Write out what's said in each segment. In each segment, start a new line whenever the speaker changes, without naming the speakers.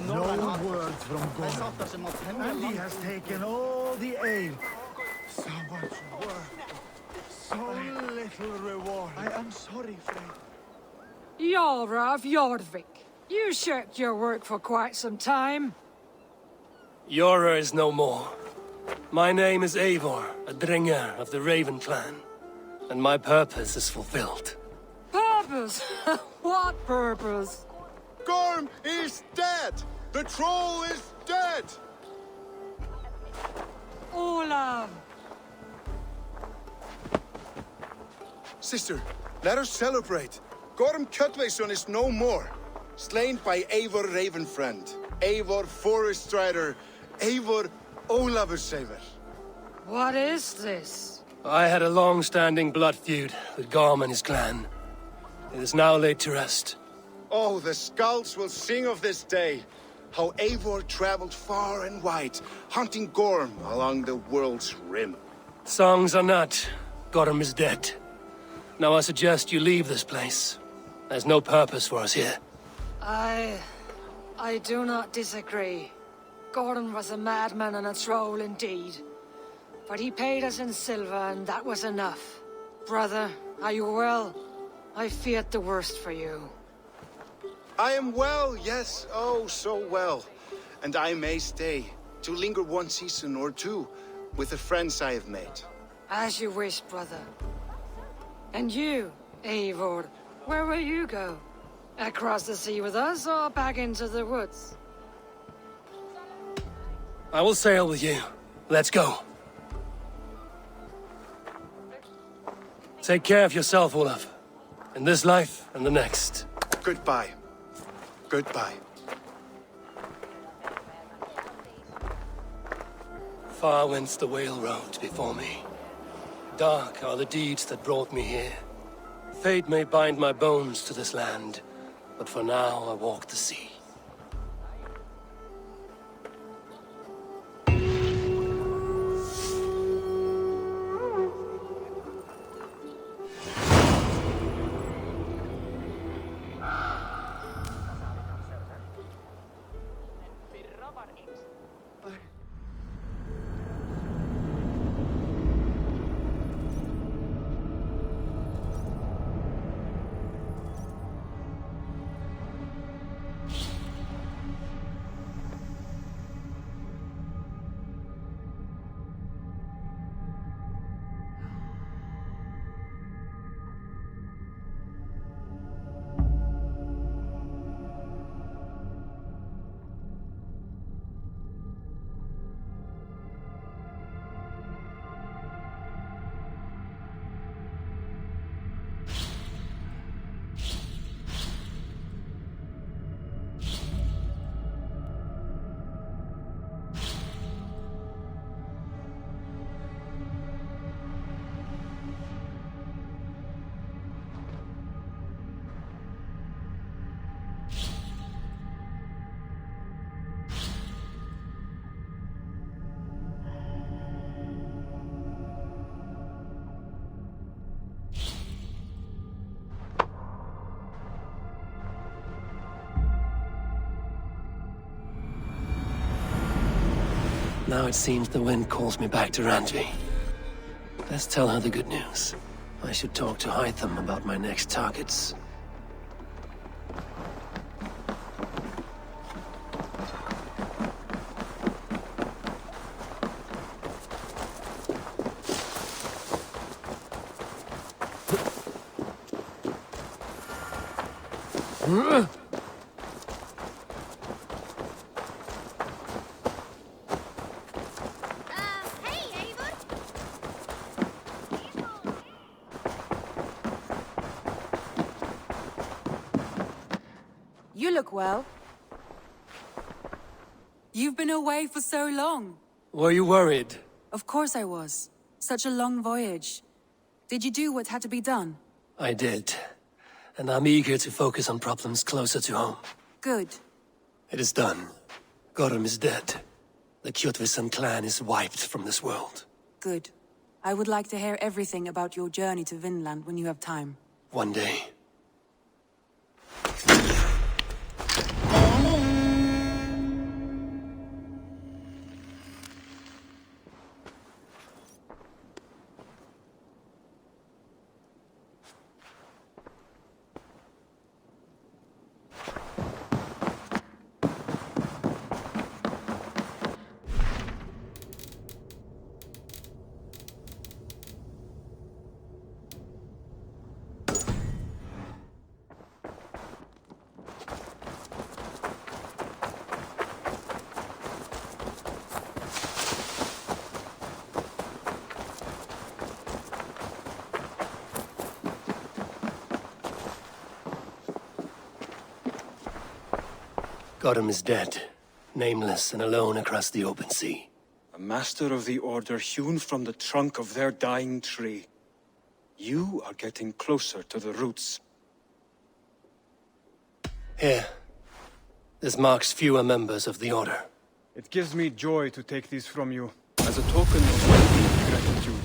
No word from God. And he has taken all the ale. So much work. So little reward. I am sorry, Frey.
Jarl of Jorvik, you shirked your work for quite some time.
Yora is no more. My name is Eivor, a Dringer of the Raven clan. And my purpose is fulfilled.
Purpose? What purpose?
Gorm is dead! The troll is dead!
Olav!
Sister, let us celebrate. Gorm Kjötveson is no more. Slain by Eivor Ravenfriend, Eivor Forest Strider, Eivor Ólafursaver.
What is this?
I had a long-standing blood feud with Gorm and his clan. It is now laid to rest.
Oh, the skulls will sing of this day. How Eivor traveled far and wide, hunting Gorm along the world's rim.
Songs are not. Gorm is dead. Now I suggest you leave this place. There's no purpose for us here.
I do not disagree. Gordon was a madman and a troll indeed. But he paid us in silver, and that was enough. Brother, are you well? I feared the worst for you.
I am well, yes, oh, so well. And I may stay, to linger one season or two, with the friends I have made.
As you wish, brother. And you, Eivor, where will you go? Across the sea with us, or back into the woods?
I will sail with you. Let's go. Take care of yourself, Olaf. In this life and the next.
Goodbye. Goodbye.
Far wends the whale road before me. Dark are the deeds that brought me here. Fate may bind my bones to this land, but for now I walk the sea. Now it seems the wind calls me back to Randvi. Let's tell her the good news. I should talk to Hytham about my next targets.
Hey, Eivor!
You look well. You've been away for so long.
Were you worried?
Of course I was. Such a long voyage. Did you do what had to be done?
I did. And I'm eager to focus on problems closer to home.
Good.
It is done. Gorm is dead. The Kjotveson clan is wiped from this world.
Good. I would like to hear everything about your journey to Vinland when you have time.
One day. Gorm is dead, nameless and alone across the open sea.
A master of the Order hewn from the trunk of their dying tree. You are getting closer to the roots.
Here. This marks fewer members of the Order.
It gives me joy to take these from you.
As a token of my deep gratitude,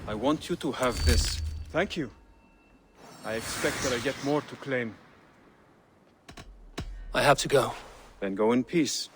I want you to have this.
Thank you. I expect that I get more to claim.
I have to go.
Then go in peace.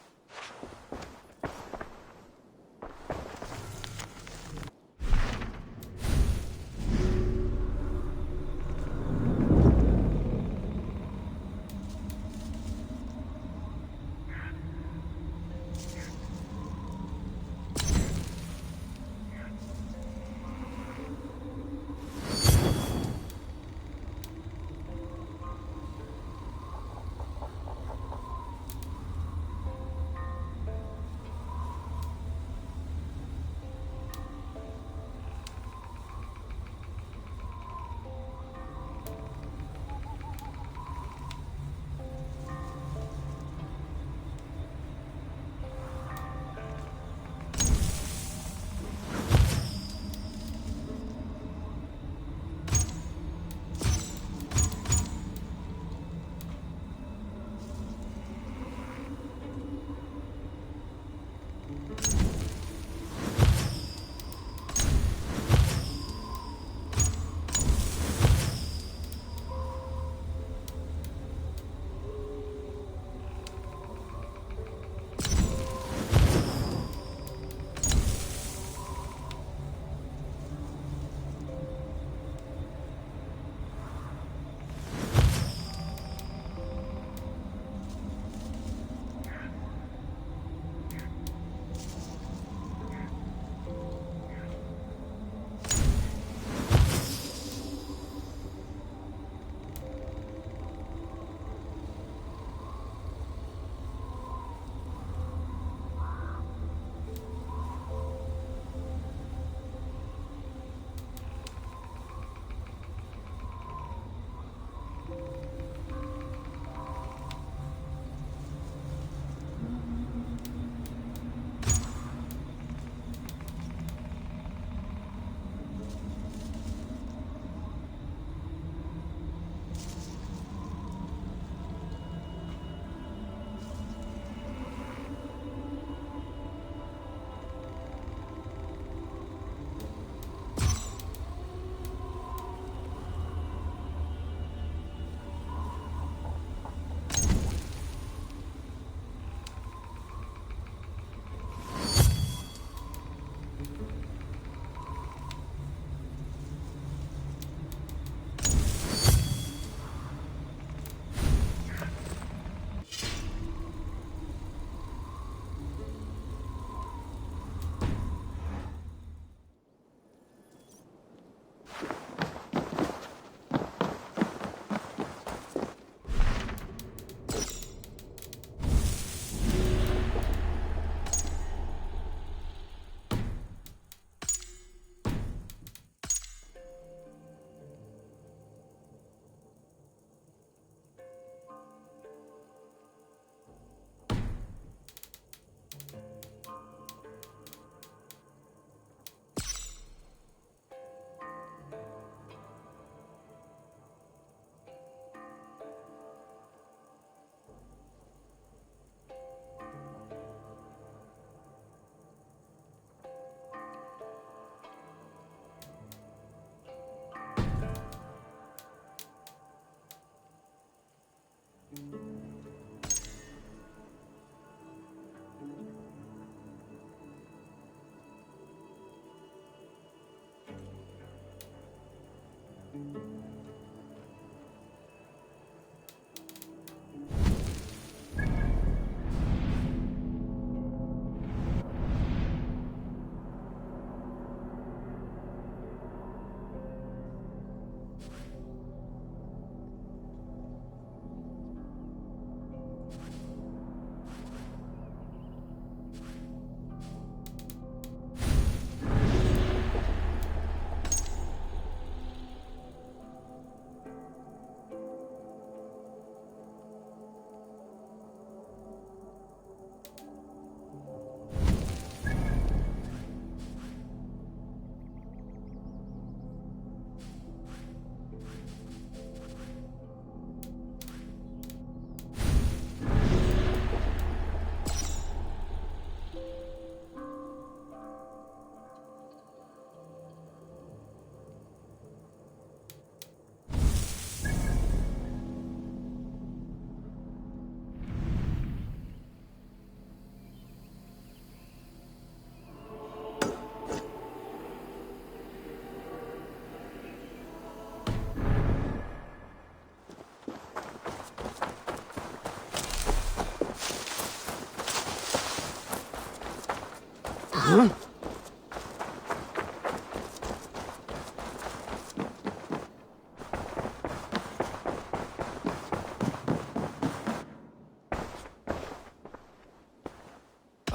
I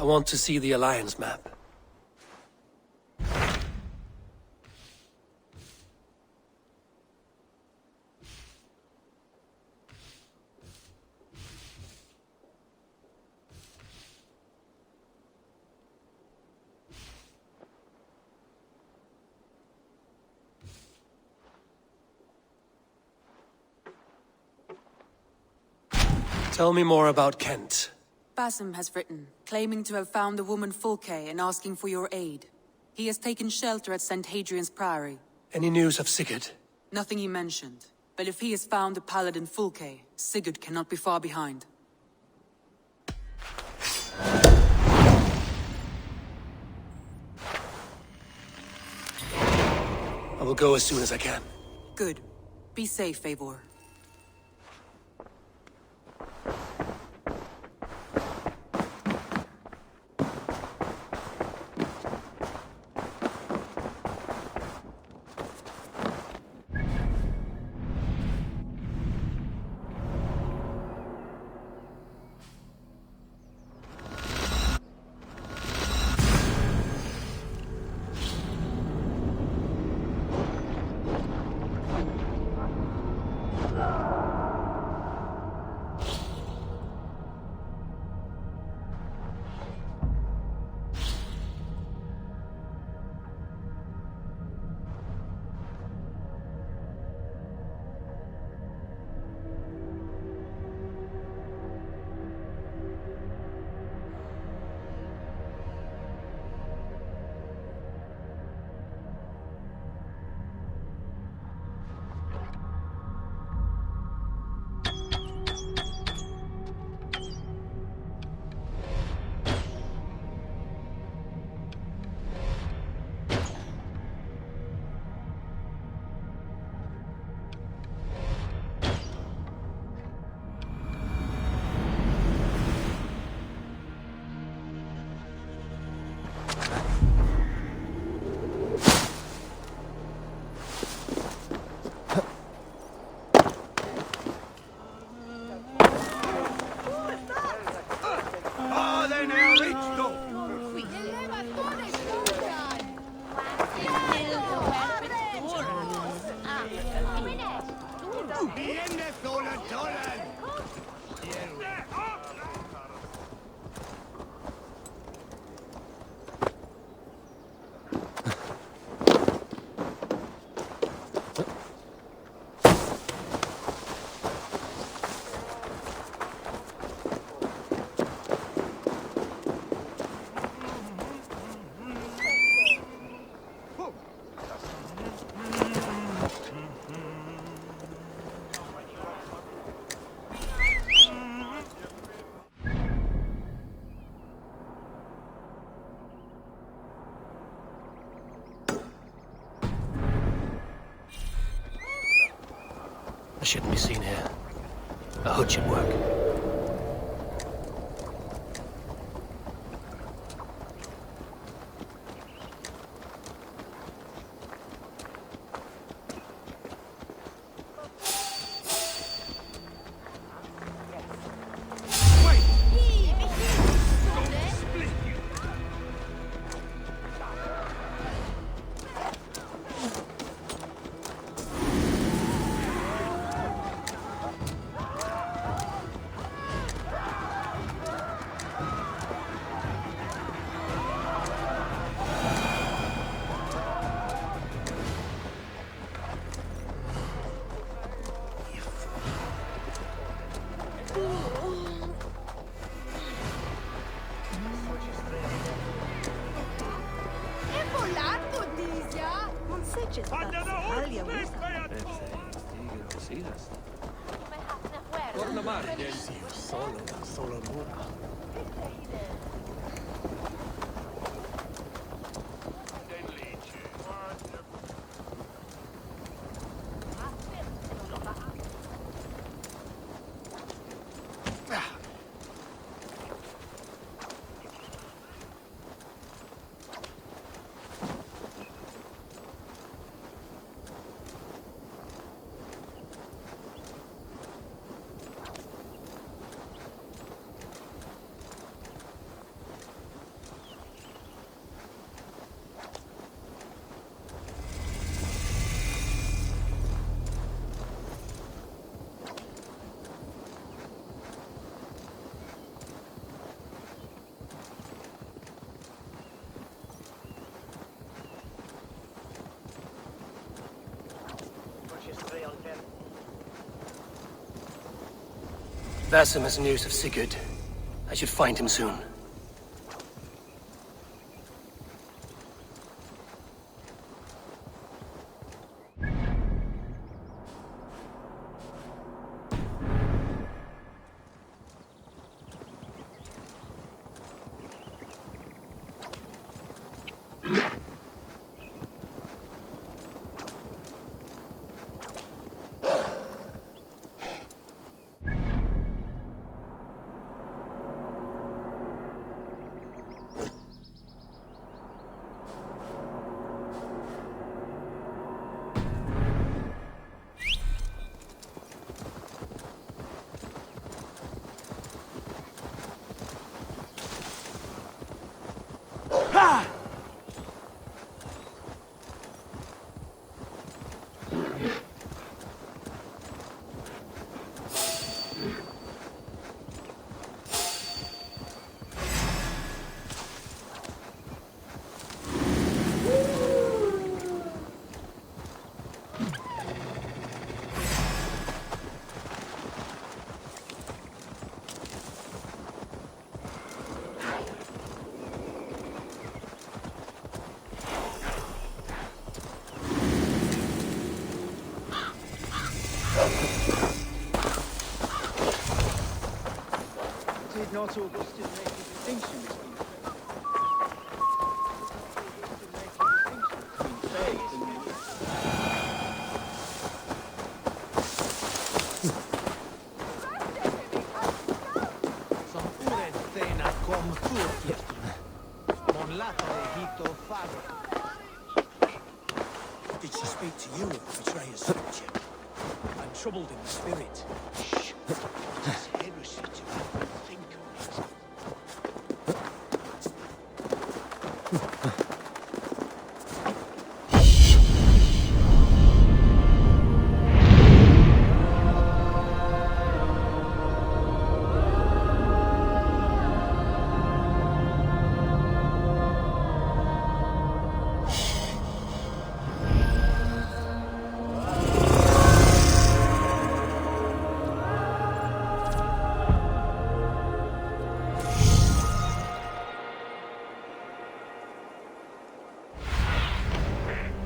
want to see the Alliance map. Tell me more about Kent.
Basim has written, claiming to have found the woman Fulke and asking for your aid. He has taken shelter at St. Hadrian's Priory.
Any news of Sigurd?
Nothing he mentioned. But if he has found the paladin Fulke, Sigurd cannot be far behind.
I will go as soon as I can.
Good. Be safe, Eivor.
I shouldn't be seen here. A hood should work. Basim has news of Sigurd. I should find him soon.
Did not Augustine make a distinction between faith and Som orättfärna kom förgiften. Mon latare hit och fare. Did she speak to you of betrayer's future? I'm troubled in the spirit. Shh. It's heresy to think of it.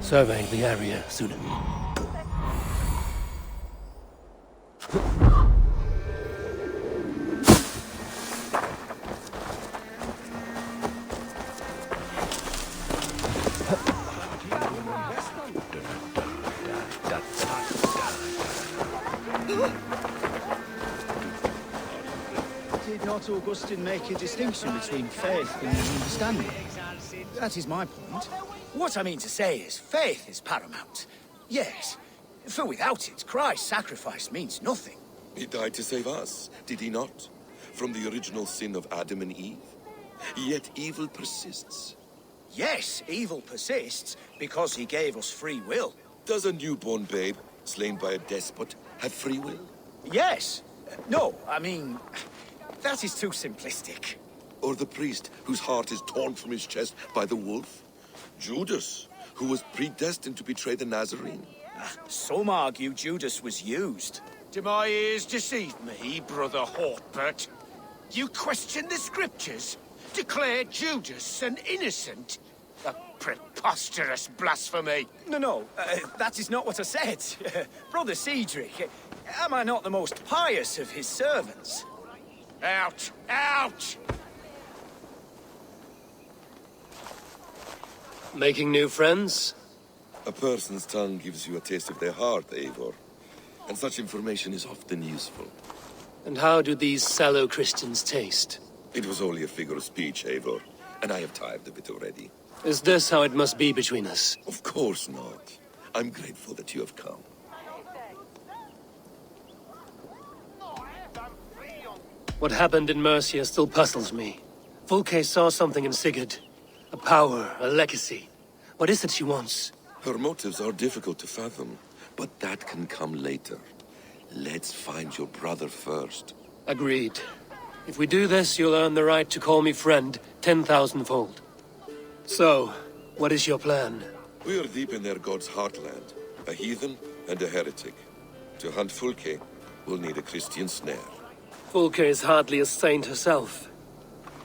Surveying the area, Sunan.
Did not Augustine make a distinction between faith and understanding? That is my point. What I mean to say is, faith is paramount. Yes, for without it, Christ's sacrifice means nothing.
He died to save us, did he not? From the original sin of Adam and Eve. Yet evil persists.
Yes, evil persists because he gave us free will.
Does a newborn babe, slain by a despot, have free will?
Yes. No, I mean, that is too simplistic.
Or the priest whose heart is torn from his chest by the wolf? Judas, who was predestined to betray the Nazarene?
Some argue Judas was used.
Do my ears deceive me, Brother Hortbert? You question the scriptures? Declare Judas an innocent? A preposterous blasphemy!
No, that is not what I said. Brother Cedric, am I not the most pious of his servants?
Out! Out!
Making new friends?
A person's tongue gives you a taste of their heart, Eivor. And such information is often useful.
And how do these sallow Christians taste?
It was only a figure of speech, Eivor. And I have tired of it already.
Is this how it must be between us?
Of course not. I'm grateful that you have come.
What happened in Mercia still puzzles me. Fulke saw something in Sigurd. A power, a legacy. What is it she wants?
Her motives are difficult to fathom, but that can come later. Let's find your brother first.
Agreed. If we do this, you'll earn the right to call me friend 10,000-fold. So, what is your plan?
We are deep in their god's heartland. A heathen and a heretic. To hunt Fulke, we'll need a Christian snare.
Fulke is hardly a saint herself.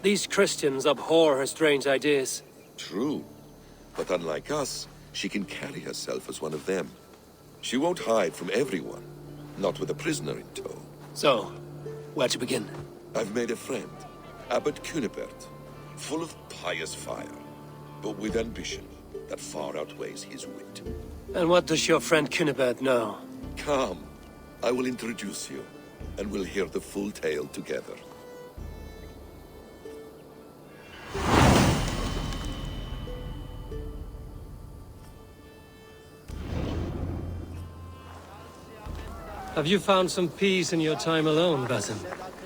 These Christians abhor her strange ideas.
True. But unlike us, she can carry herself as one of them. She won't hide from everyone. Not with a prisoner in tow.
So, where to begin?
I've made a friend, Abbot Cunibert, full of pious fire, but with ambition that far outweighs his wit.
And what does your friend Cunibert know?
Come, I will introduce you, and we'll hear the full tale together.
Have you found some peace in your time alone, Basim?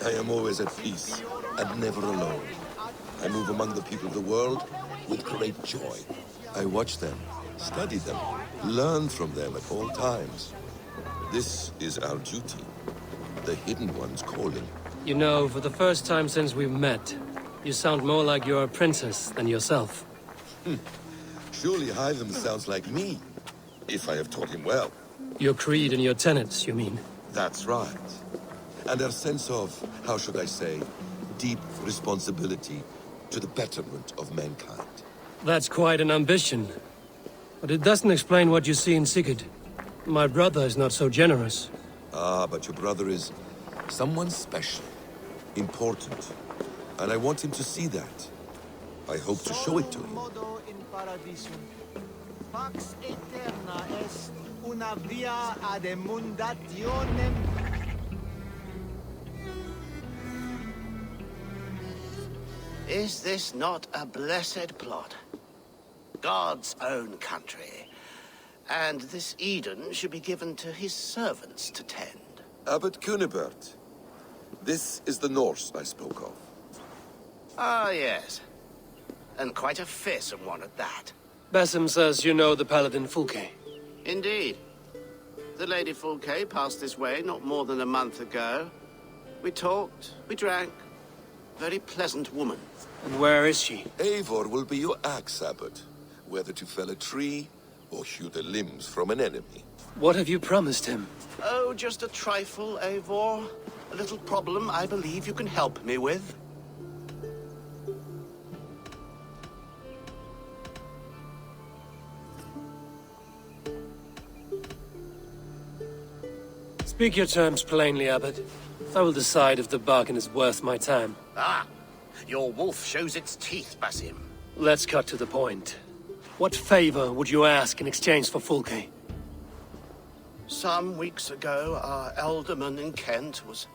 I am always at peace, and never alone. I move among the people of the world with great joy. I watch them, study them, learn from them at all times. This is our duty, the Hidden One's calling.
You know, for the first time since we met, you sound more like you're a princess than yourself.
Surely Hytham sounds like me, if I have taught him well.
Your creed and your tenets, you mean?
That's right. And our sense of, how should I say, deep responsibility to the betterment of mankind.
That's quite an ambition. But it doesn't explain what you see in Sigurd. My brother is not so generous.
Ah, but your brother is someone special, important. And I want him to see that. I hope to show it to him.
Pax eterna est una via ad emundationem.
Is this not a blessed plot? God's own country. And this Eden should be given to his servants to tend.
Abbot Cunibert. This is the Norse I spoke of.
Ah, yes. And quite a fearsome one at that.
Basim says you know the paladin Fulke.
Indeed. The Lady Fulke passed this way not more than a month ago. We talked, we drank. Very pleasant woman.
And where is she?
Eivor will be your axe, Abbot. Whether to fell a tree or hew the limbs from an enemy.
What have you promised him?
Oh, just a trifle, Eivor. A little problem I believe you can help me with.
Speak your terms plainly, Abbot. I will decide if the bargain is worth my time.
Ah, your wolf shows its teeth, Basim.
Let's cut to the point. What favor would you ask in exchange for Fulke?
Some weeks ago, our alderman in Kent was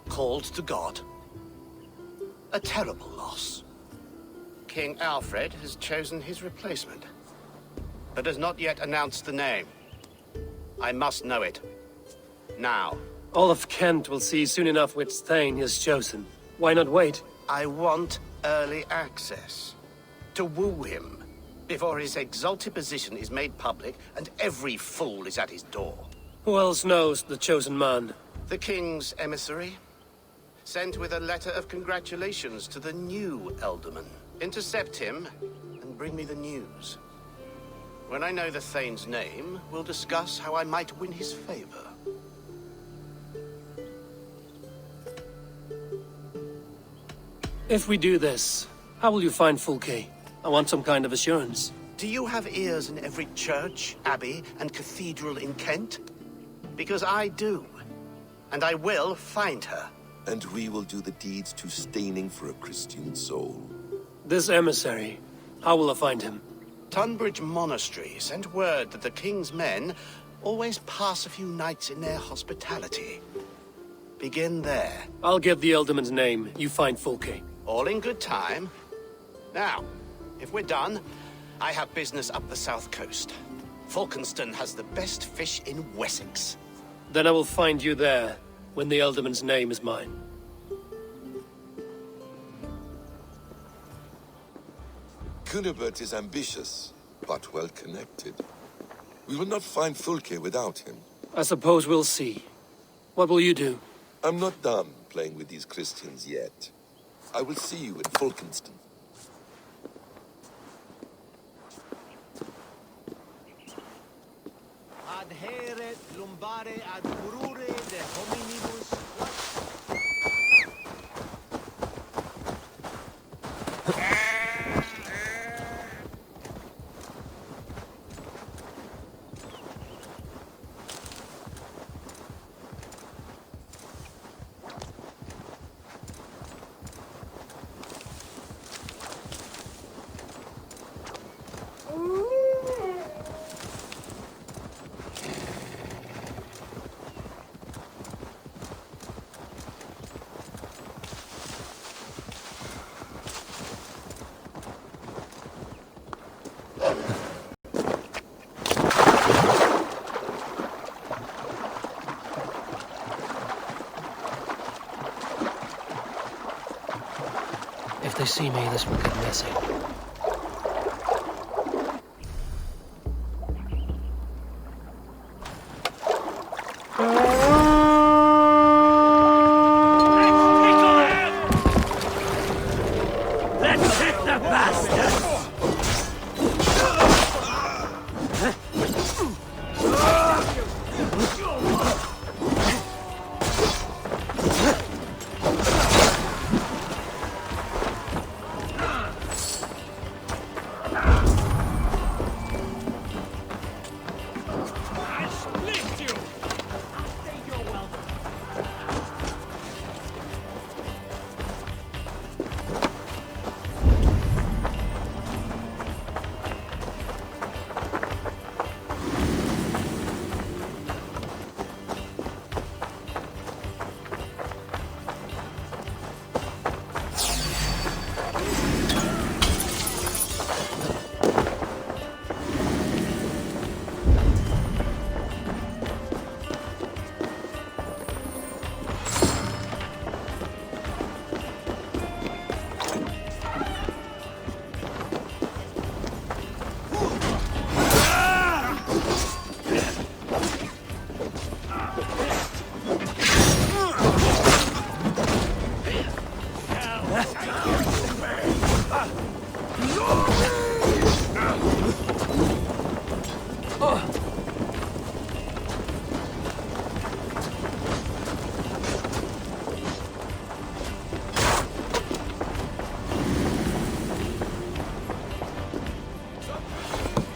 called to God. A terrible loss. King Alfred has chosen his replacement, but has not yet announced the name. I must know it. Now.
All of Kent will see soon enough which Thane he has chosen. Why not wait?
I want early access. To woo him, before his exalted position is made public and every fool is at his door.
Who else knows the chosen man?
The king's emissary. Sent with a letter of congratulations to the new Alderman. Intercept him and bring me the news. When I know the Thane's name, we'll discuss how I might win his favor.
If we do this, how will you find Fulke? I want some kind of assurance.
Do you have ears in every church, abbey, and cathedral in Kent? Because I do. And I will find her.
And we will do the deeds too staining for a Christian soul.
This emissary, how will I find him?
Tunbridge Monastery sent word that the king's men always pass a few nights in their hospitality. Begin there.
I'll give the Alderman's name. You find Fulke.
All in good time. Now, if we're done, I have business up the south coast. Falkenston has the best fish in Wessex.
Then I will find you there, when the Alderman's name is mine.
Cunibert is ambitious, but well-connected. We will not find Fulke without him.
I suppose we'll see. What will you do?
I'm not done playing with these Christians yet. I will see you in Falkenston.
Adheret lumbare ad furore de hominibus.
they see me, this will get messy.
Let's hit the bastards!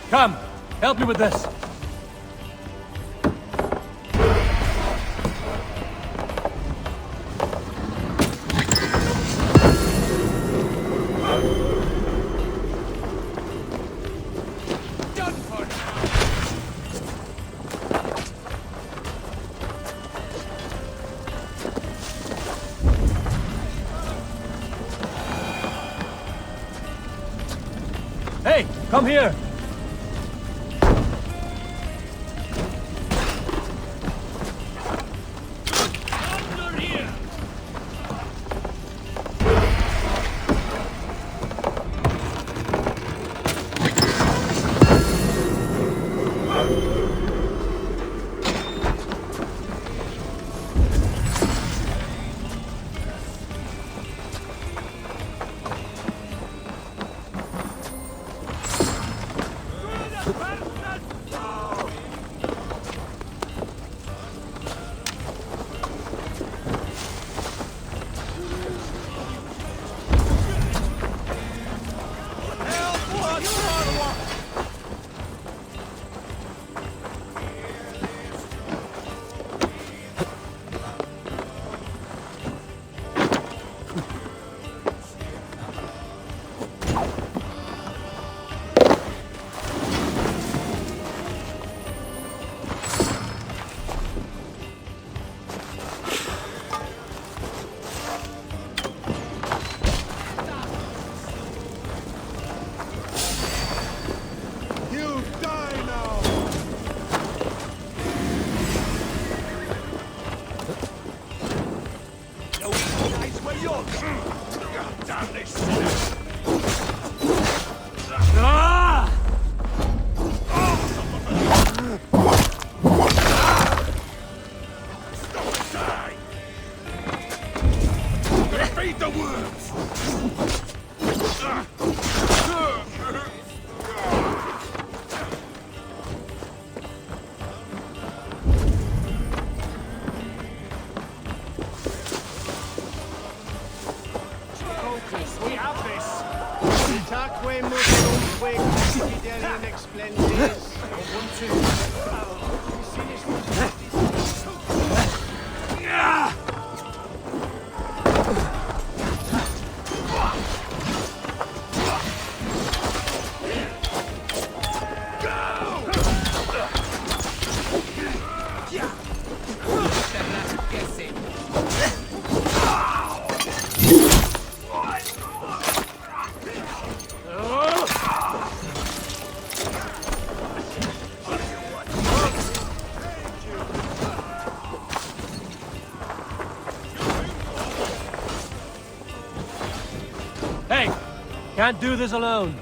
Come, help me with this. Hey, come here!
can't do this alone.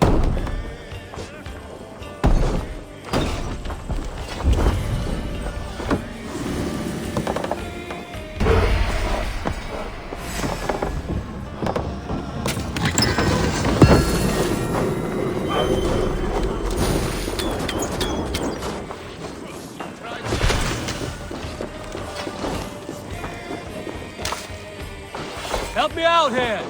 Help me out here!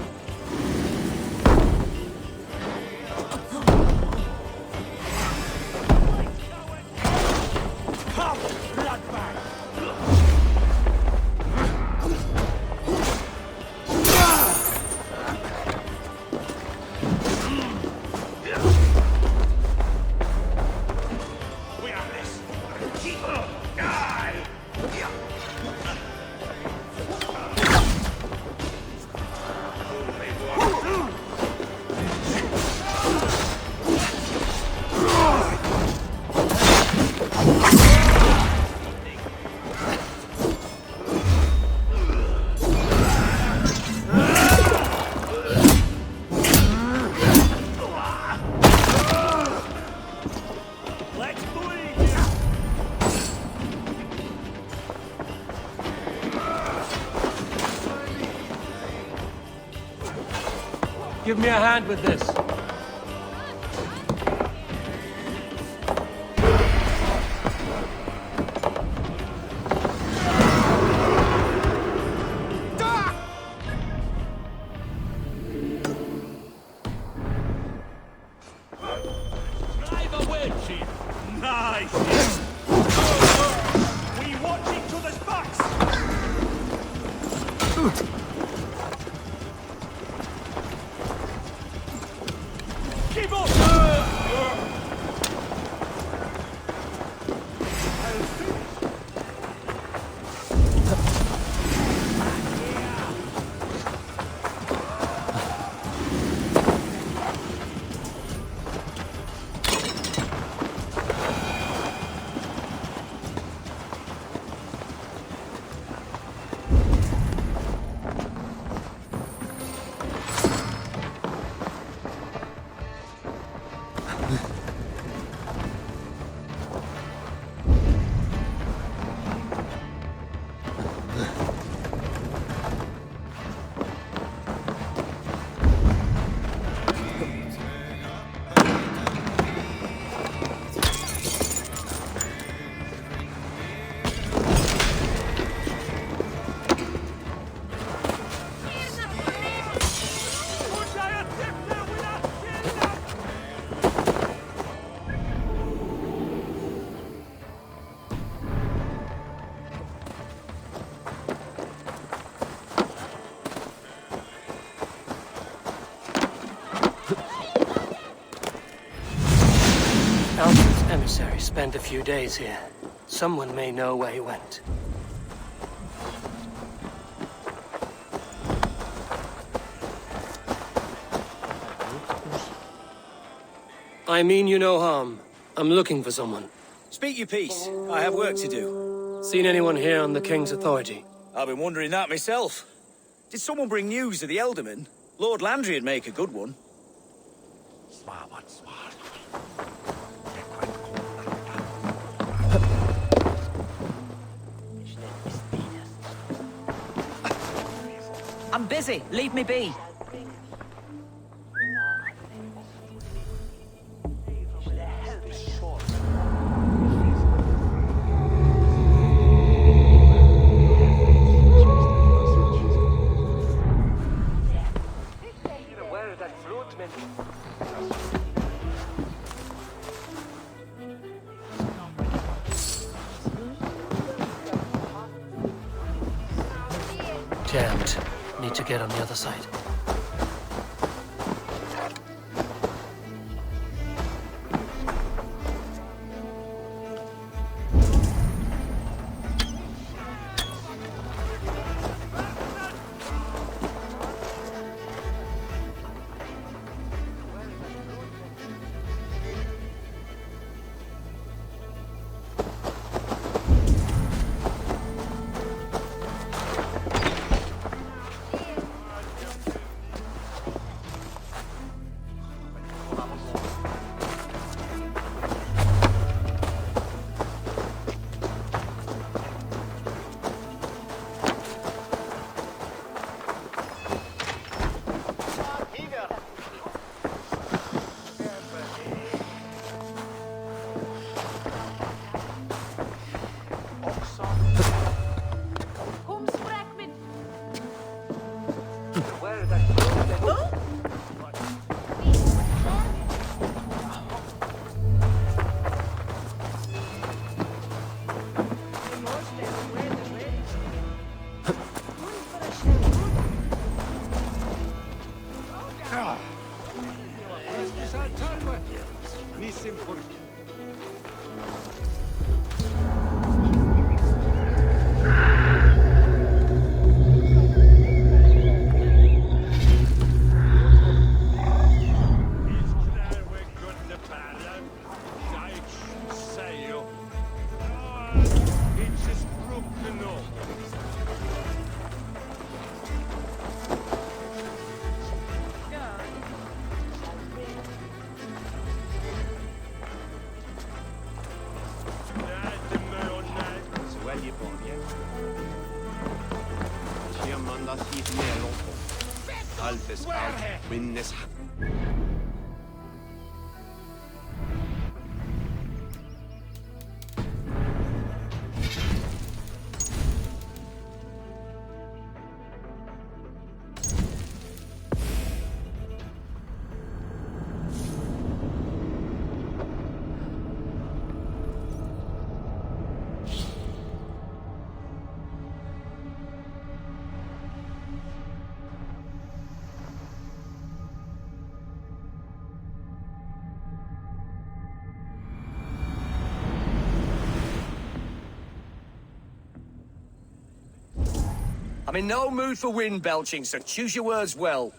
Give me a hand with this.
Drive a wedge in. Nice. We watch each other's backs. Keep up!
Alfred's emissary spent a few days here. Someone may know where he went. I mean you no harm. I'm looking for someone.
Speak your piece. I have work to do.
Seen anyone here on the King's authority?
I've been wondering that myself. Did someone bring news of the Elderman? Lord Landry'd make a good one.
I'm busy. Leave me be.
Jammed. Need to get on the other side.
I'm in no mood for wind belching, so choose your words well.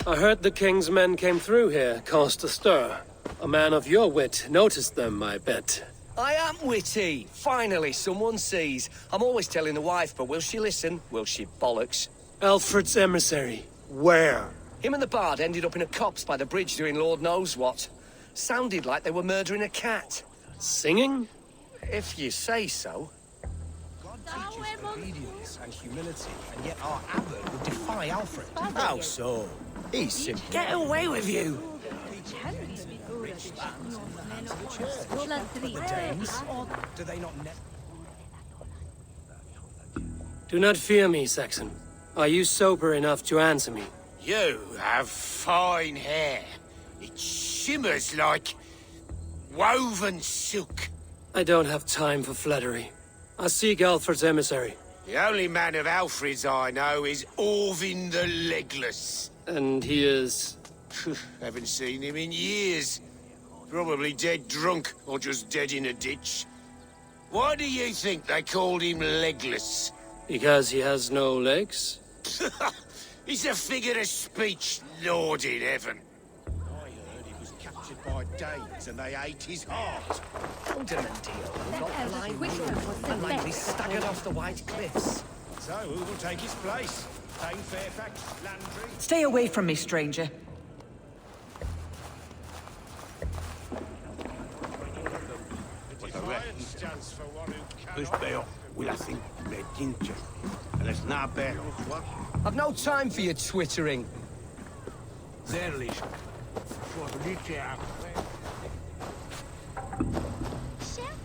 I heard the king's men came through here, caused a stir. A man of your wit noticed them, I bet.
I am witty. Finally, someone sees. I'm always telling the wife, but will she listen? Will she bollocks?
Alfred's emissary. Where?
Him and the bard ended up in a copse by the bridge doing Lord knows what. Sounded like they were murdering a cat.
Singing?
If you say so.
God teaches obedience and humility, and yet our abbot would defy Alfred.
How so? He's simple. Get away with you!
The Danes, do they not
Do not fear me, Saxon. Are you sober enough to answer me?
You have fine hair. It shimmers like woven silk.
I don't have time for flattery. I seek Alfred's emissary.
The only man of Alfred's I know is Orvin the Legless.
And he is...
Haven't seen him in years. Probably dead drunk, or just dead in a ditch. Why do you think they called him Legless?
Because he has no legs?
He's a figure of speech, Lord in heaven.
I heard he was captured by Danes and they ate his heart.
Dementio got blind and likely staggered off the White Cliffs.
So who will take his place? Thane Fairfax, Landry?
Stay away from me, stranger.
I've no time for your twittering.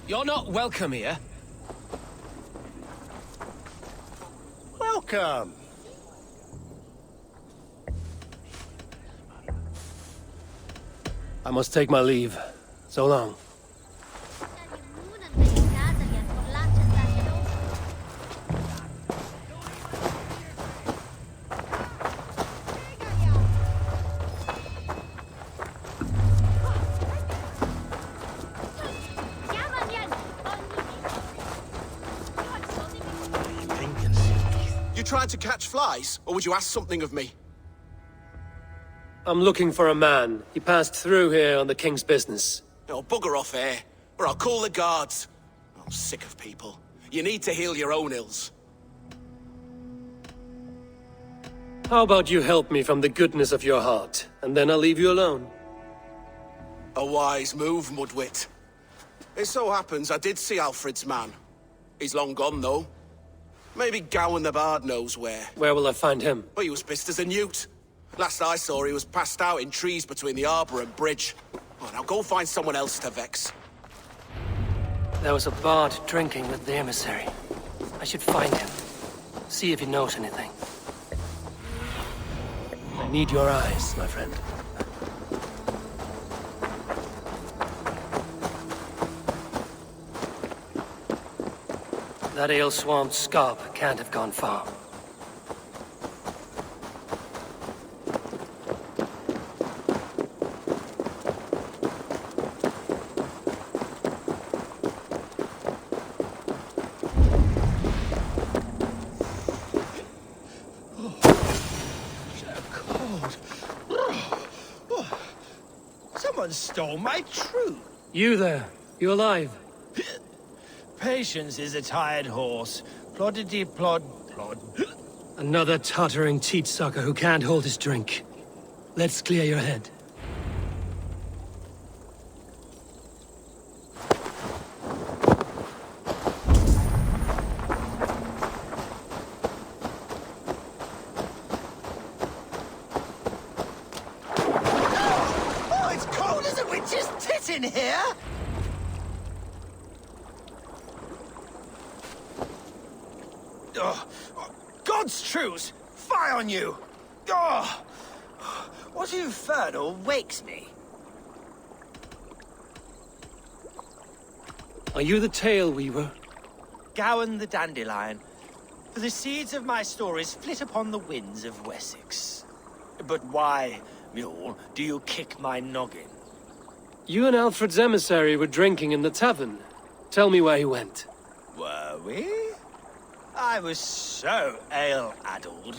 You're not welcome here.
Welcome.
I must take my leave. So long.
Trying to catch flies, or would you ask something of me?
I'm looking for a man. He passed through here on the king's business.
Oh, bugger off here, or I'll call the guards. I'm sick of people. You need to heal your own ills.
How about you help me from the goodness of your heart, and then I'll leave you alone?
A wise move, Mudwit. It so happens I did see Alfred's man. He's long gone, though. Maybe Gowan the Bard knows where.
Where will I find him?
Well, he was pissed as a newt. Last I saw, he was passed out in trees between the arbor and bridge. Oh, now go find someone else to vex.
There was a bard drinking with the emissary. I should find him. See if he knows anything. I need your eyes, my friend. That ale-swamped scarp can't have gone far.
cold. Someone stole my troop.
You there. You alive?
Patience is a tired horse. Ploddity plod plod.
Another tottering teat sucker who can't hold his drink. Let's clear your head.
Oh, it's cold as a witch's tit in here! God's truce! Fie on you! What infernal wakes me?
Are you the Tale Weaver?
Gowan the Dandelion. For the seeds of my stories flit upon the winds of Wessex. But why, mule, do you kick my noggin?
You and Alfred's emissary were drinking in the tavern. Tell me where he went.
Were we? I was so ale-addled.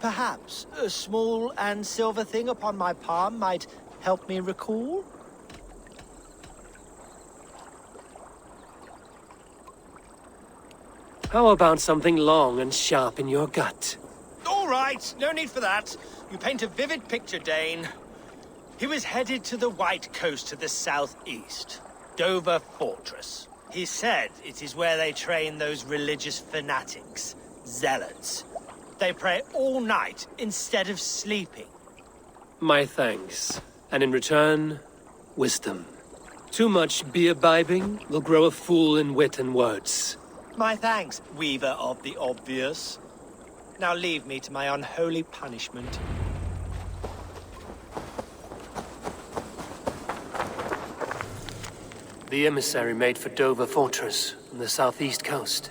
Perhaps a small and silver thing upon my palm might help me recall?
How about something long and sharp in your gut?
All right, no need for that. You paint a vivid picture, Dane. He was headed to the White Coast to the southeast, Dover Fortress. He said it is where they train those religious fanatics, zealots. They pray all night instead of sleeping.
My thanks. And in return, wisdom. Too much beer-bibbing will grow a fool in wit and words.
My thanks, Weaver of the Obvious. Now leave me to my unholy punishment.
The emissary made for Dover Fortress on the southeast coast.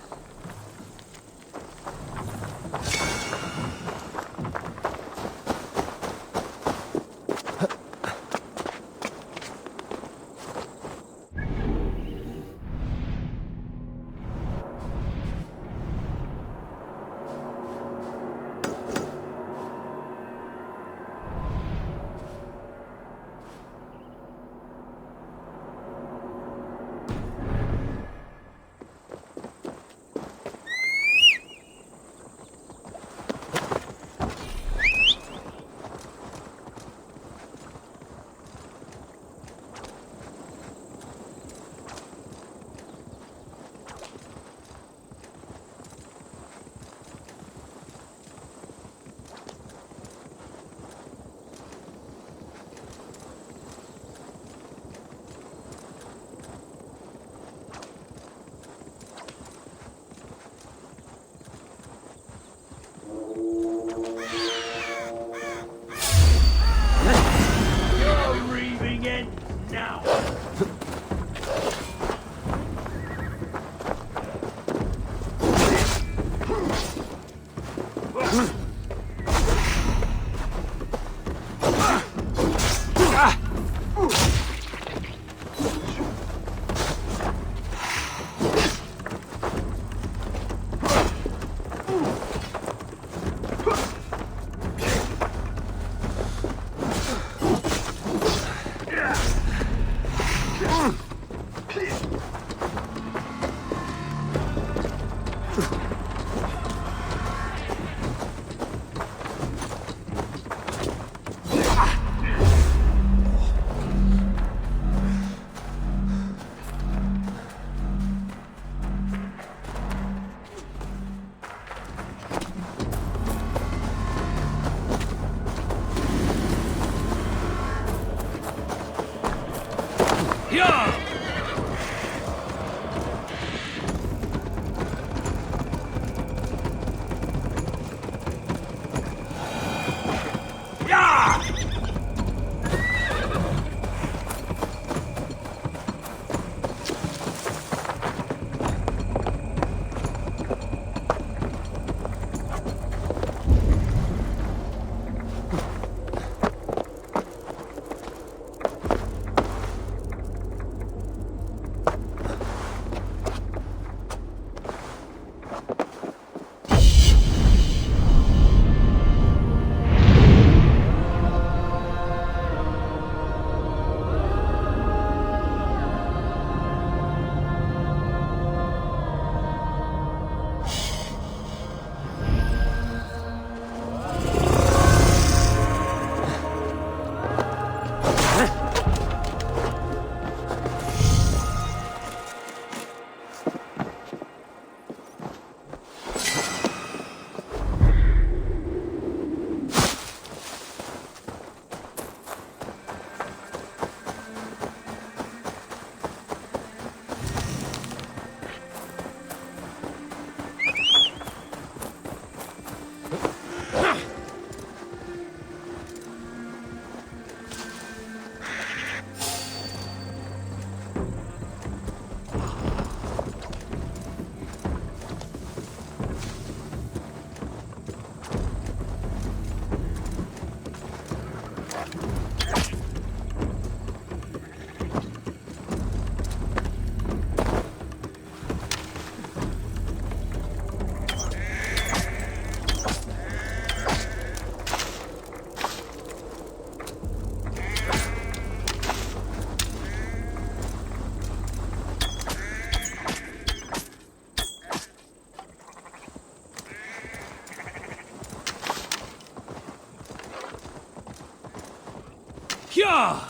Hyah!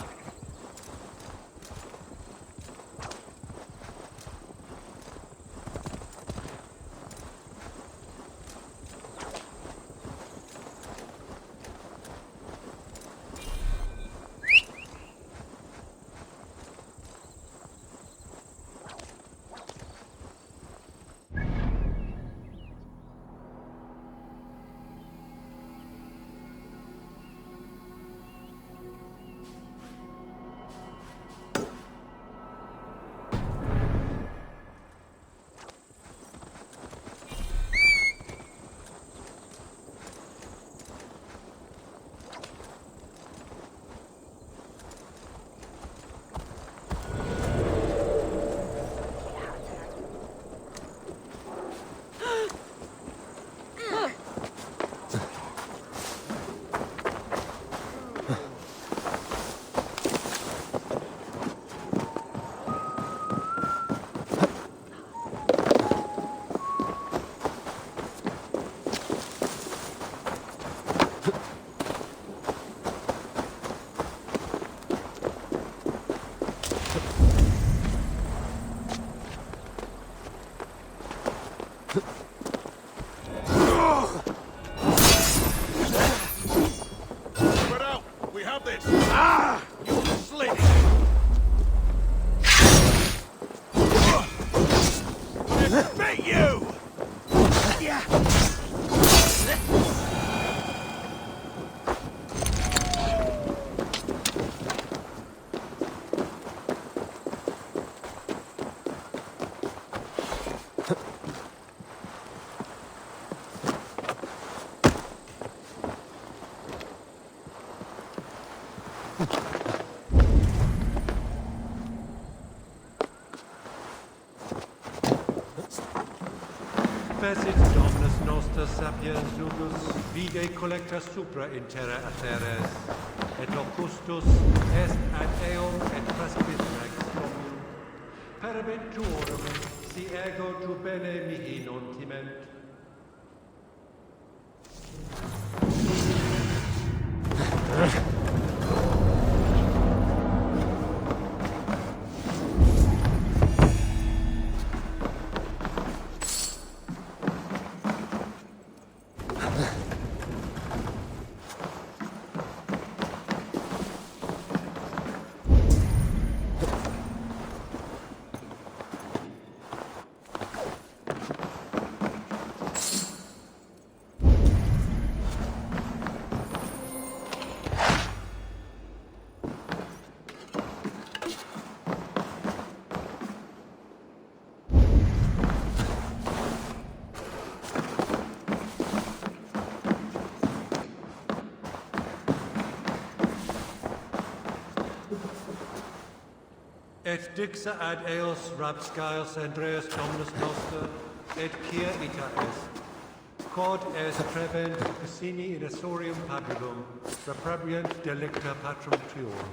Fecit Dominus noster sapiens lugus, vide collecta supra in terra ateres, et locustus est ad eum et praspit rex dominum. Perabit tuorum, si ego tu bene mihi non timent. Et dixa ad eos rapscaios Andreas Dominus noster, et quia ita est. Quod est prevent Cassini in Asorium Padulum, reprebiant delicta patrum tuorum.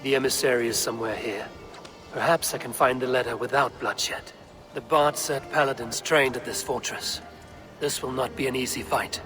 The emissary is somewhere here. Perhaps I can find the letter without bloodshed. The Bard said paladins trained at this fortress. This will not be an easy fight.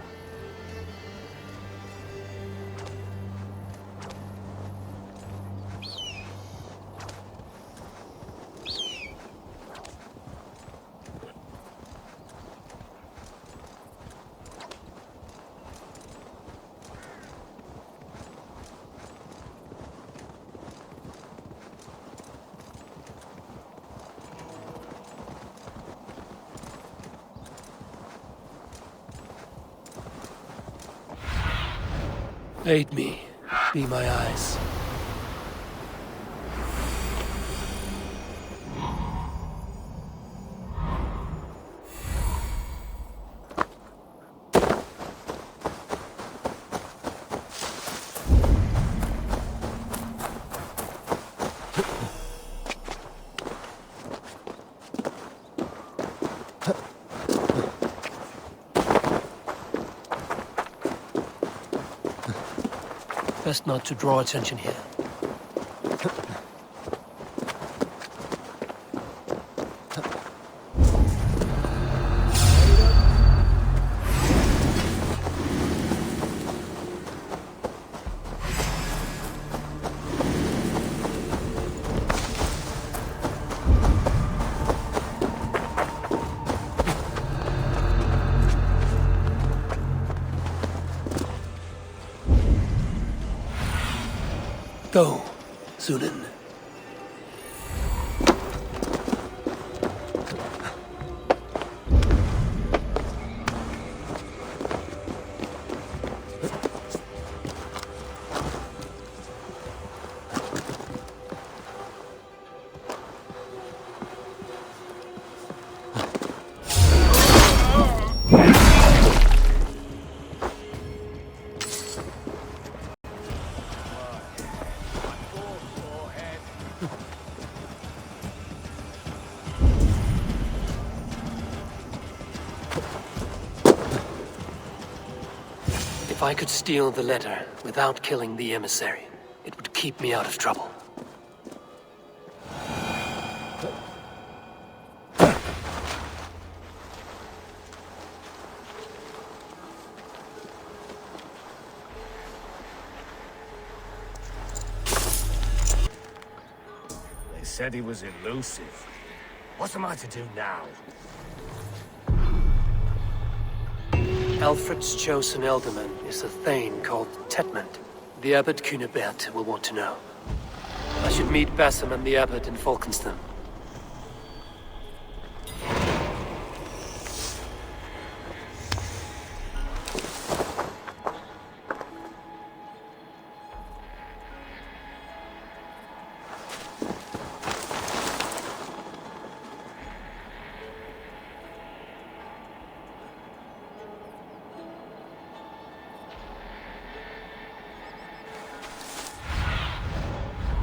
Aid me. Be my eyes. Best not to draw attention here. Go, Sunan. If I could steal the letter without killing the emissary, it would keep me out of trouble.
They said he was elusive. What am I to do now?
Alfred's chosen ealdorman is a thane called Tetmund. The Abbot Cunibert will want to know. I should meet Basim and the Abbot in Falkenston.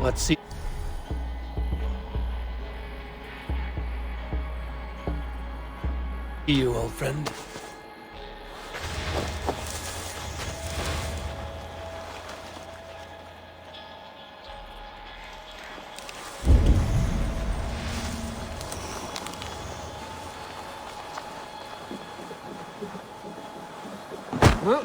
Let's see. You, old friend. Huh?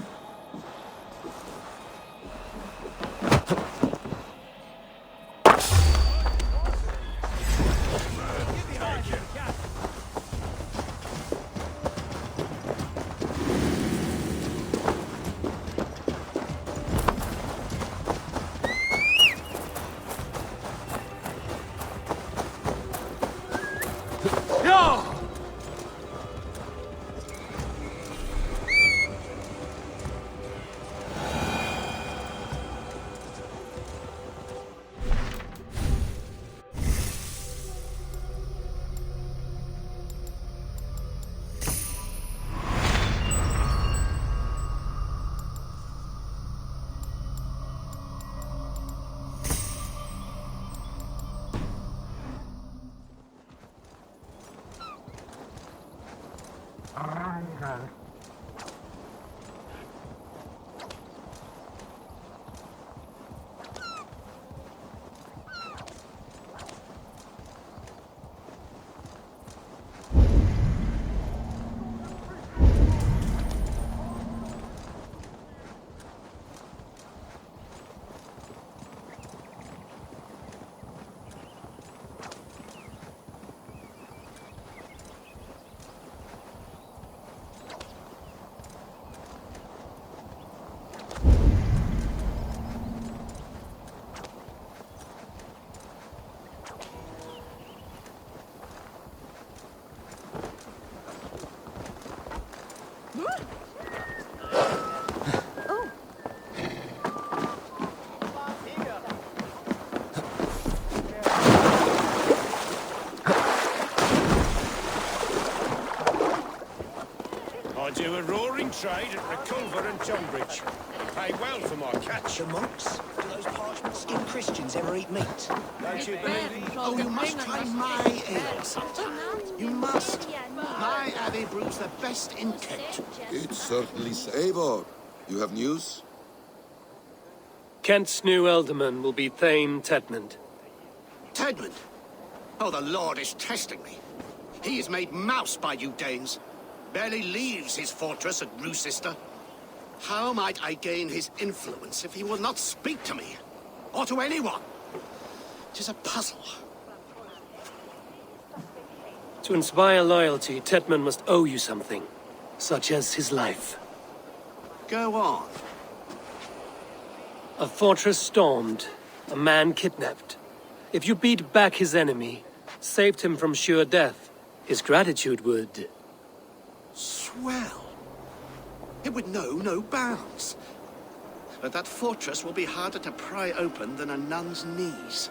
trade at Reculver and Tonbridge. Pay well for my catch.
The monks? Do those parchment-skinned Christians ever eat meat?
Don't you believe me?
Oh, you must try my ale sometime. You must. My abbey brews the best in Kent.
It's certainly Eivor. You have news?
Kent's new ealdorman will be Thane Tedmund.
Tedmund? Oh, the Lord is testing me. He is made mouse by you Danes. Barely leaves his fortress at Roosister. How might I gain his influence if he will not speak to me? Or to anyone? It is a puzzle.
To inspire loyalty, Tedmund must owe you something, such as his life.
Go on.
A fortress stormed, a man kidnapped. If you beat back his enemy, saved him from sure death, his gratitude would...
Swell. It would know no bounds. But that fortress will be harder to pry open than a nun's knees.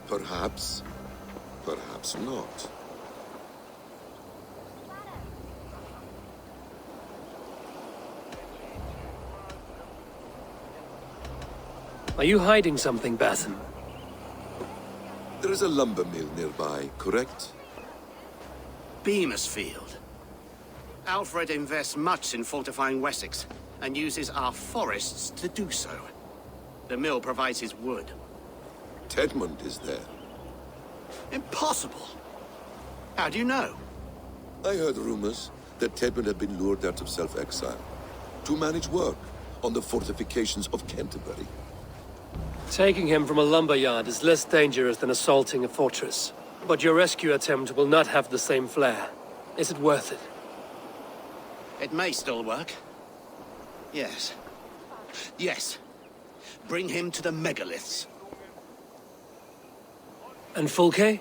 Perhaps. Perhaps not.
Are you hiding something, Batham?
There is a lumber mill nearby, correct?
Beamisfield. Alfred invests much in fortifying Wessex, and uses our forests to do so. The mill provides his wood.
Tedmund is there.
Impossible! How do you know?
I heard rumors that Tedmund had been lured out of self-exile to manage work on the fortifications of Canterbury.
Taking him from a lumberyard is less dangerous than assaulting a fortress. But your rescue attempt will not have the same flair. Is it worth it?
It may still work. Yes. Yes. Bring him to the megaliths.
And Fulke?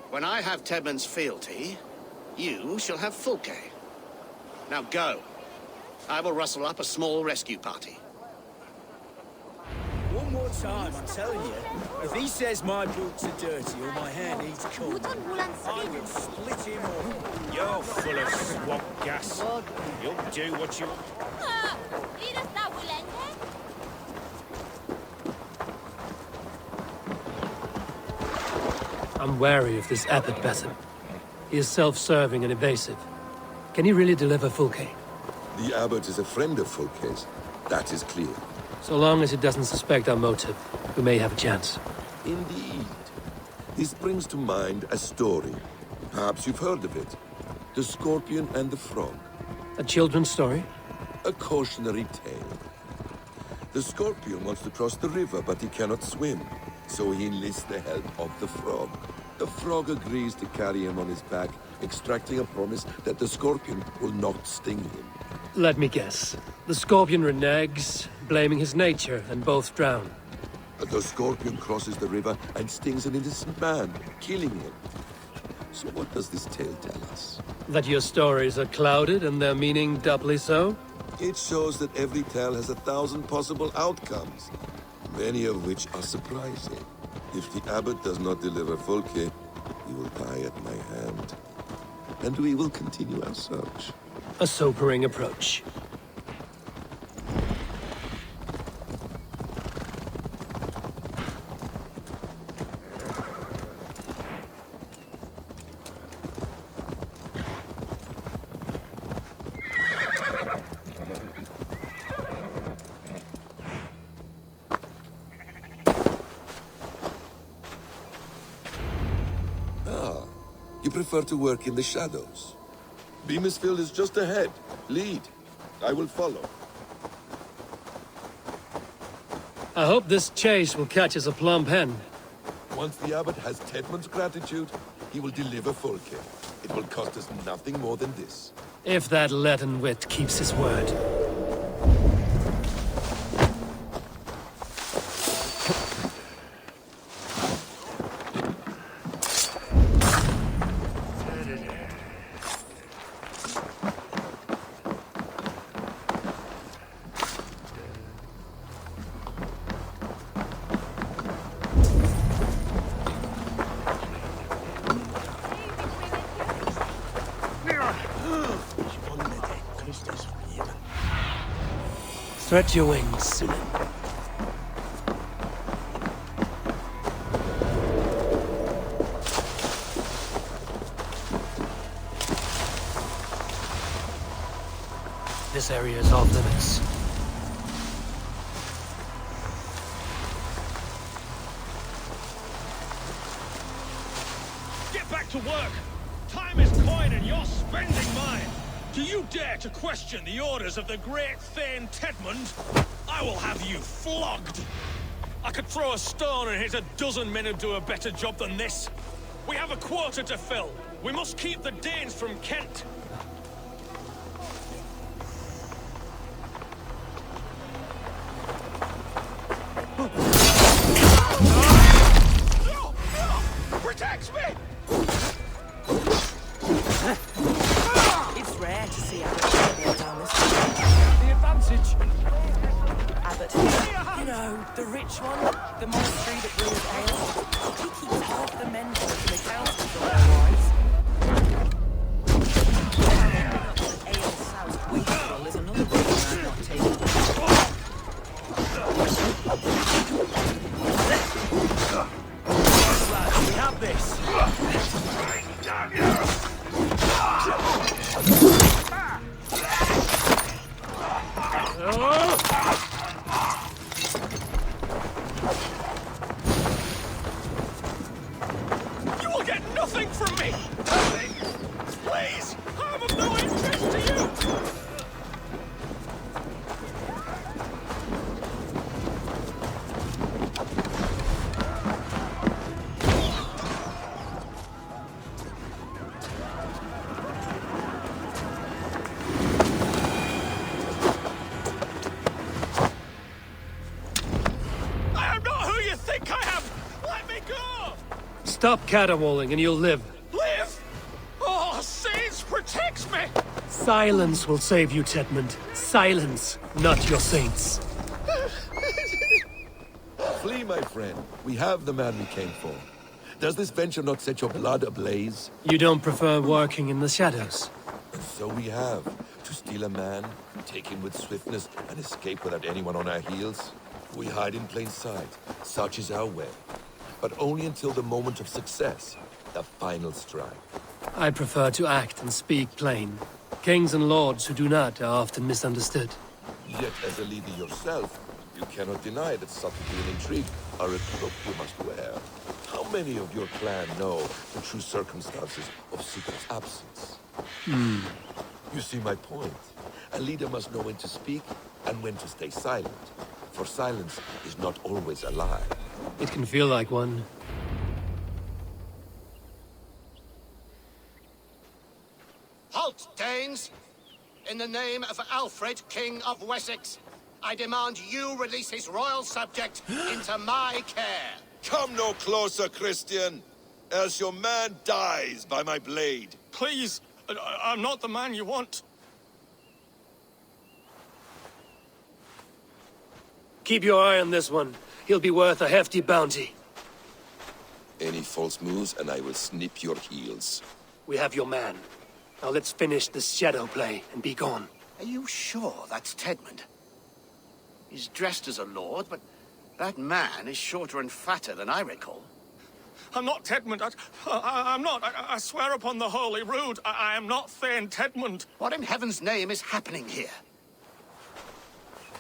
When I have Tedmund's fealty, you shall have Fulke. Now go. I will rustle up a small rescue party.
One more time, I'm telling you. If he says my boots are dirty or my hair needs combing, I will split him up.
You're full of swamp gas. You'll do what you...
I'm wary of this abbot, Batham. He is self-serving and evasive. Can he really deliver Fulke?
The abbot is a friend of Fulke's. That is clear.
So long as he doesn't suspect our motive, we may have a chance.
Indeed. This brings to mind a story. Perhaps you've heard of it. The Scorpion and the Frog.
A children's story?
A cautionary tale. The Scorpion wants to cross the river, but he cannot swim. So he enlists the help of the Frog. The Frog agrees to carry him on his back, extracting a promise that the Scorpion will not sting him.
Let me guess. The Scorpion reneges, blaming his nature, and both drown.
The Scorpion crosses the river and stings an innocent man, killing him. So what does this tale tell us?
That your stories are clouded and their meaning doubly so?
It shows that every tale has 1,000 possible outcomes, many of which are surprising. If the abbot does not deliver Fulke, he will die at my hand. And we will continue our search.
A sobering approach.
You prefer to work in the shadows. Beamisfield is just ahead. Lead. I will follow.
I hope this chase will catch us a plump hen.
Once the abbot has Tedmund's gratitude, he will deliver Fulke. It will cost us nothing more than this.
If that leaden wit keeps his word. Stretch your wings, Sunan. This area is off limits.
Get back to work! Time is coin and you're spending mine! Do you dare to question the orders of the great Thane Tedmund? I will have you flogged! I could throw a stone and hit a dozen men who'd do a better job than this. We have a quota to fill. We must keep the Danes from Kent. Protect me!
It's rare to see Abbott go down this way. The advantage. Abbott. You know, the rich one, the monastery that brews ale. He keeps half the men to the council for their wives. Ale soused wasteful is another reason I'm not taking it.
We have this.
You will get nothing from me! Nothing! Please! I'm of no interest to you! I am not who you think I am! Let me go!
Stop caterwauling and you'll live.
Live! Oh, Saints protects me!
Silence will save you, Tedmund. Silence, not your saints.
Flee, my friend. We have the man we came for. Does this venture not set your blood ablaze?
You don't prefer working in the shadows?
And so we have. To steal a man, take him with swiftness, and escape without anyone on our heels? We hide in plain sight. Such is our way. But only until the moment of success. The final strike.
I prefer to act and speak plain. Kings and lords who do not are often misunderstood.
Yet as a leader yourself, you cannot deny that subtlety and intrigue are a cloak you must wear. How many of your clan know the true circumstances of Sigurd's absence? You see my point. A leader must know when to speak and when to stay silent. For silence is not always a lie.
It can feel like one.
Halt, Danes! In the name of Alfred, King of Wessex, I demand you release his royal subject into my care.
Come no closer, Christian, else your man dies by my blade.
Please, I'm not the man you want.
Keep your eye on this one. He'll be worth a hefty bounty.
Any false moves and I will snip your heels.
We have your man. Now let's finish this shadow play and be gone.
Are you sure that's Tedmund? He's dressed as a lord, but that man is shorter and fatter than I recall.
I'm not Tedmund. I'm not. I swear upon the Holy Rood, I am not Thane Tedmund.
What in heaven's name is happening here?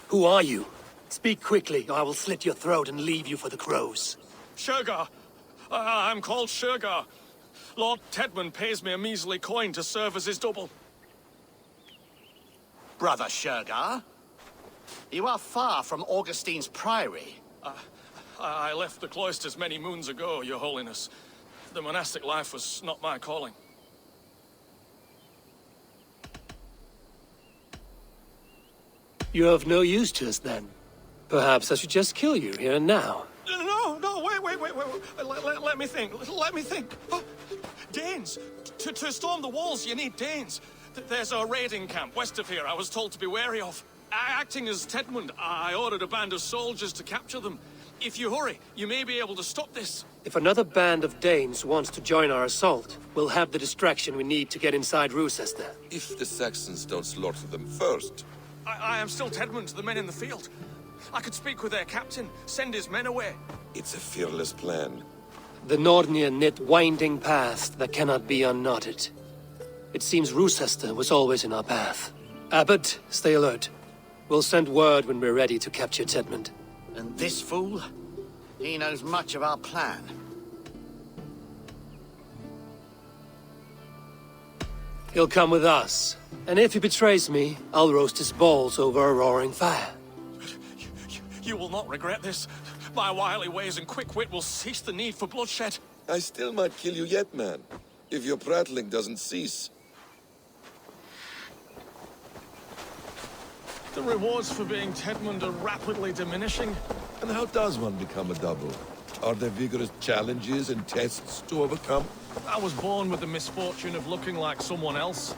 Who are you? Speak quickly, or I will slit your throat and leave you for the crows.
Shergar. I'm called Shergar. Lord Tedmund pays me a measly coin to serve as his double.
Brother Shergar? You are far from Augustine's priory.
I left the cloisters many moons ago, Your Holiness. The monastic life was not my calling.
You're of no use to us, then. Perhaps I should just kill you here and now.
No, wait. Let me think. Oh, Danes! To storm the walls, you need Danes. There's a raiding camp west of here I was told to be wary of. Acting as Tedmund, I ordered a band of soldiers to capture them. If you hurry, you may be able to stop this.
If another band of Danes wants to join our assault, we'll have the distraction we need to get inside Rochester.
If the Saxons don't slaughter them first,
I am still Tedmund to the men in the field. I could speak with their captain, send his men away.
It's a fearless plan.
The Nordnir knit winding path that cannot be unknotted. It seems Roosester was always in our path. Abbot, stay alert. We'll send word when we're ready to capture Tedmund.
And this fool? He knows much of our plan.
He'll come with us. And if he betrays me, I'll roast his balls over a roaring fire.
You will not regret this. My wily ways and quick wit will cease the need for bloodshed.
I still might kill you yet, man. If your prattling doesn't cease.
The rewards for being Tedmund are rapidly diminishing.
And how does one become a double? Are there vigorous challenges and tests to overcome?
I was born with the misfortune of looking like someone else.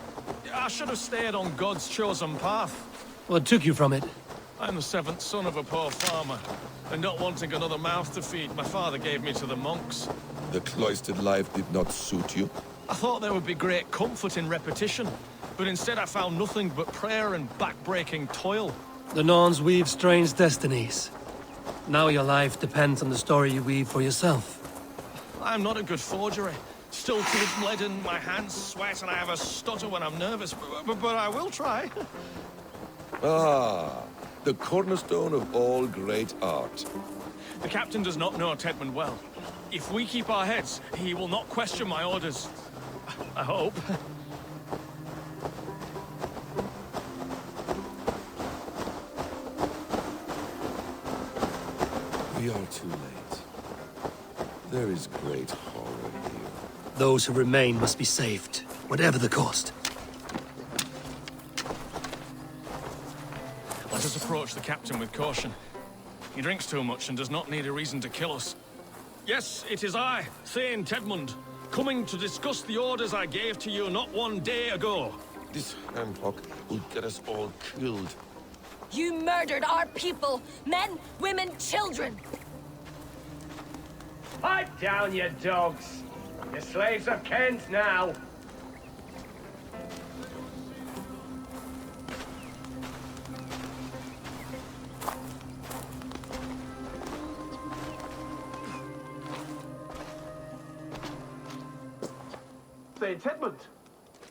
I should have stayed on God's chosen path.
What took you from it?
I'm the seventh son of a poor farmer, and not wanting another mouth to feed, my father gave me to the monks.
The cloistered life did not suit you?
I thought there would be great comfort in repetition, but instead I found nothing but prayer and back-breaking toil.
The Norns weave strange destinies. Now your life depends on the story you weave for yourself.
I'm not a good forgery. Still too leaden, my hands sweat, and I have a stutter when I'm nervous, but I will try.
Ah, the cornerstone of all great art.
The captain does not know Tedmund well. If we keep our heads, he will not question my orders. I hope.
We are too late. There is great horror here.
Those who remain must be saved, whatever the cost.
Let us approach the captain with caution. He drinks too much and does not need a reason to kill us. Yes, it is I, Thane Tedmund, coming to discuss the orders I gave to you not one day ago.
This handhawk will get us all killed.
You murdered our people! Men, women, children!
Pipe down, you dogs! Your slaves of Kent now!
Thane Tedmund,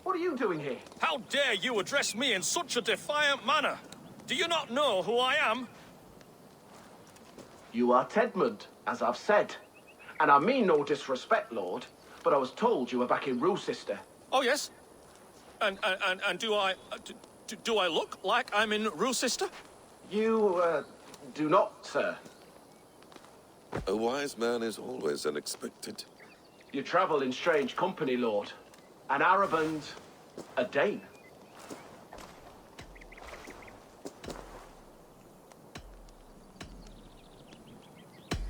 what are you doing here?
How dare you address me in such a defiant manner? Do you not know who I am?
You are Tedmund, as I've said. And I mean no disrespect, Lord, but I was told you were back in Roosester.
Oh, yes? And do I look like I'm in Roosester?
You, do not, sir.
A wise man is always unexpected.
You travel in strange company, Lord. An Arab and a Dane.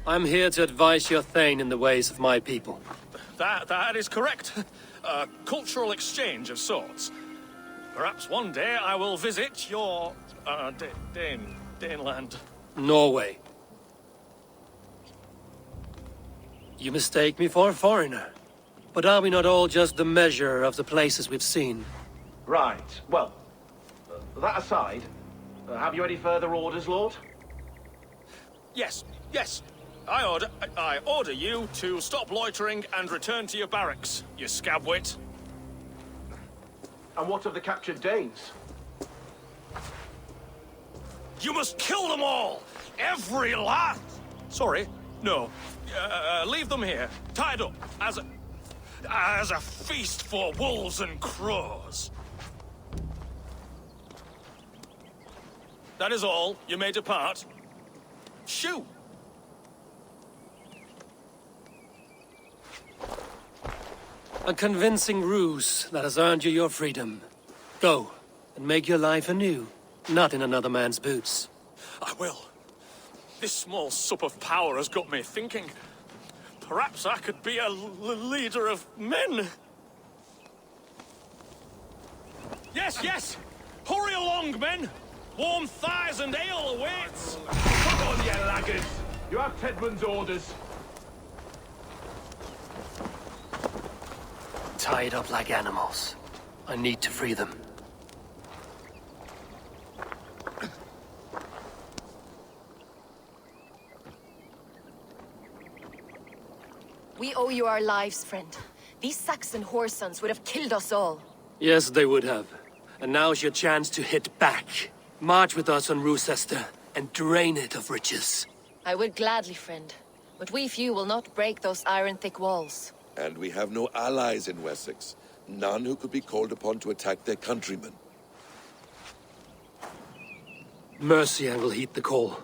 I'm here to advise your Thane in the ways of my people.
That is correct. A cultural exchange of sorts. Perhaps one day I will visit your, Daneland.
Norway. You mistake me for a foreigner. But are we not all just the measure of the places we've seen?
Right. Well, that aside, have you any further orders, Lord?
Yes. I order you to stop loitering and return to your barracks, you scabwit.
And what of the captured Danes?
You must kill them all! Every last! Sorry, no. Leave them here, tied up, as a feast for wolves and crows. That is all. You may depart. Shoo!
A convincing ruse that has earned you your freedom. Go, and make your life anew, not in another man's boots.
I will. This small sup of power has got me thinking. Perhaps I could be a leader of men. Yes! Hurry along, men! Warm thighs and ale awaits!
Come on, you laggards! You have Tedmund's orders.
Tied up like animals. I need to free them.
We owe you our lives, friend. These Saxon whoresons would have killed us all.
Yes, they would have. And now's your chance to hit back. March with us on Rochester and drain it of riches.
I would gladly, friend. But we few will not break those iron-thick walls.
And we have no allies in Wessex. None who could be called upon to attack their countrymen.
Mercia will heed the call.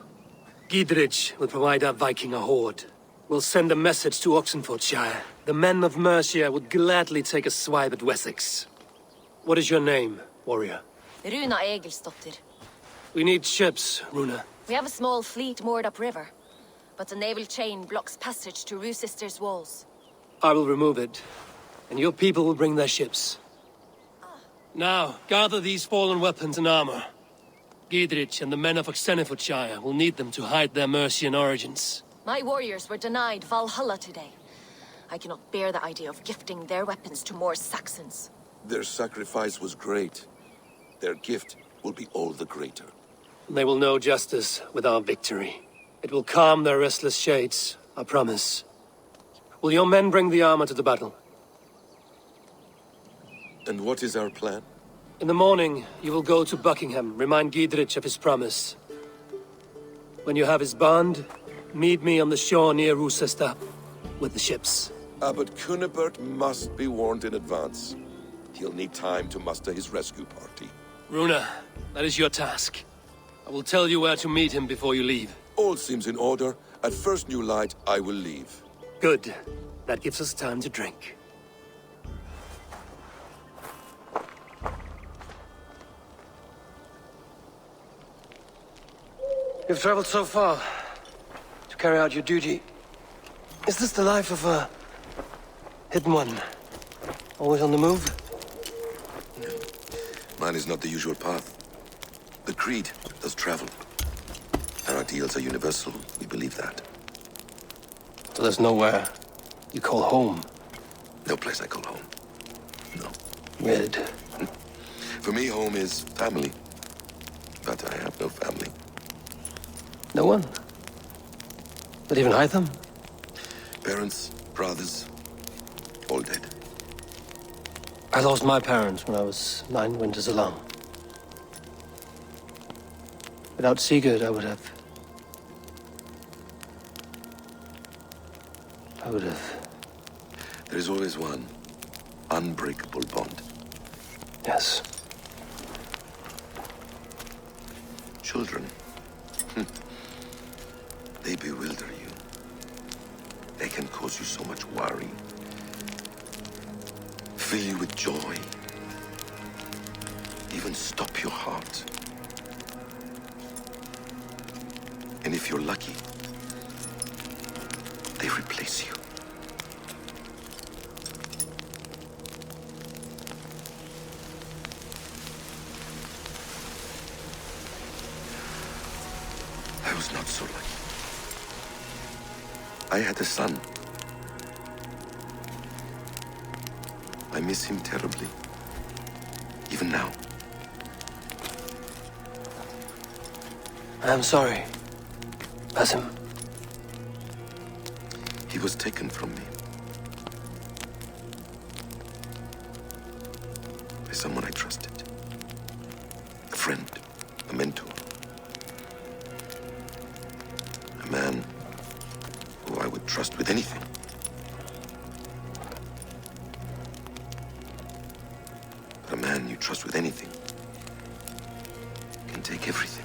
Gidrich will provide our Viking a horde. We'll send a message to Oxenfordshire. The men of Mercia would gladly take a swipe at Wessex. What is your name, warrior?
Runa Egilsdottir.
We need ships, Runa.
We have a small fleet moored upriver, but the naval chain blocks passage to Rochester's walls.
I will remove it, and your people will bring their ships. Now, gather these fallen weapons and armor. Gidrich and the men of Oxenfordshire will need them to hide their Mercian origins.
My warriors were denied Valhalla today. I cannot bear the idea of gifting their weapons to more Saxons.
Their sacrifice was great. Their gift will be all the greater.
They will know justice with our victory. It will calm their restless shades, I promise. Will your men bring the armor to the battle?
And what is our plan?
In the morning, you will go to Buckingham, remind Gidrich of his promise. When you have his bond, meet me on the shore near Rochester with the ships.
Abbot Cunibert must be warned in advance. He'll need time to muster his rescue party.
Runa, that is your task. I will tell you where to meet him before you leave.
All seems in order. At first new light, I will leave.
Good. That gives us time to drink. You've traveled so far to carry out your duty. Is this the life of a hidden one? Always on the move?
Mine is not the usual path. The Creed does travel. Our ideals are universal. We believe that.
So there's nowhere you call home?
No place I call home. No.
Weird.
For me, home is family. But I have no family.
No one? Not even Hytham?
Parents, brothers, all dead.
I lost my parents when I was 9 winters alone. Without Sigurd, I would have...
There is always one unbreakable bond.
Yes.
Children. They bewilder you. They can cause you so much worry. Fill you with joy. Even stop your heart. And if you're lucky, they replace you. I was not so lucky. I had a son. I miss him terribly. Even now.
I am sorry. Basim.
He was taken from me. By someone I trusted. A friend. A mentor. A man who I would trust with anything. But a man you trust with anything can take everything.